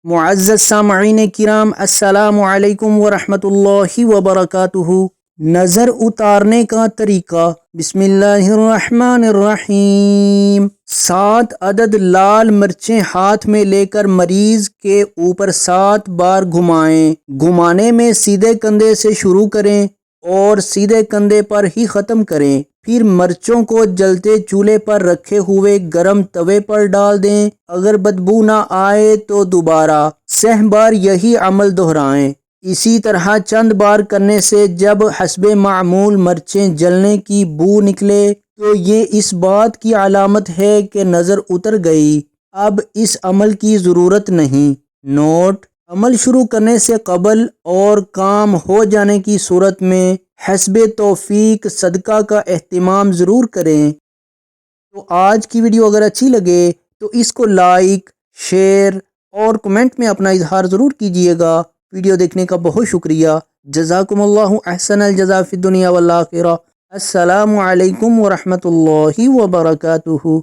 معزز سامعین کرام، السلام علیکم ورحمۃ اللہ وبرکاتہ۔ نظر اتارنے کا طریقہ، بسم اللہ الرحمن الرحیم۔ 7 عدد لال مرچیں ہاتھ میں لے کر مریض کے اوپر 7 بار گھمائیں۔ گھمانے میں سیدھے کندھے سے شروع کریں اور سیدھے کندھے پر ہی ختم کریں۔ پھر مرچوں کو جلتے چولہے پر رکھے ہوئے گرم توے پر ڈال دیں۔ اگر بدبو نہ آئے تو دوبارہ 7 بار یہی عمل دہرائیں۔ اسی طرح چند بار کرنے سے جب حسب معمول مرچیں جلنے کی بو نکلے تو یہ اس بات کی علامت ہے کہ نظر اتر گئی۔ اب اس عمل کی ضرورت نہیں۔ نوٹ: عمل شروع کرنے سے قبل اور کام ہو جانے کی صورت میں حسب توفیق صدقہ کا اہتمام ضرور کریں۔ تو آج کی ویڈیو اگر اچھی لگے تو اس کو لائک، شیئر اور کمنٹ میں اپنا اظہار ضرور کیجیے گا۔ ویڈیو دیکھنے کا بہت شکریہ۔ جزاکم اللہ احسن الجزاء فی الدنیا والآخرہ۔ السلام علیکم ورحمۃ اللہ وبرکاتہ۔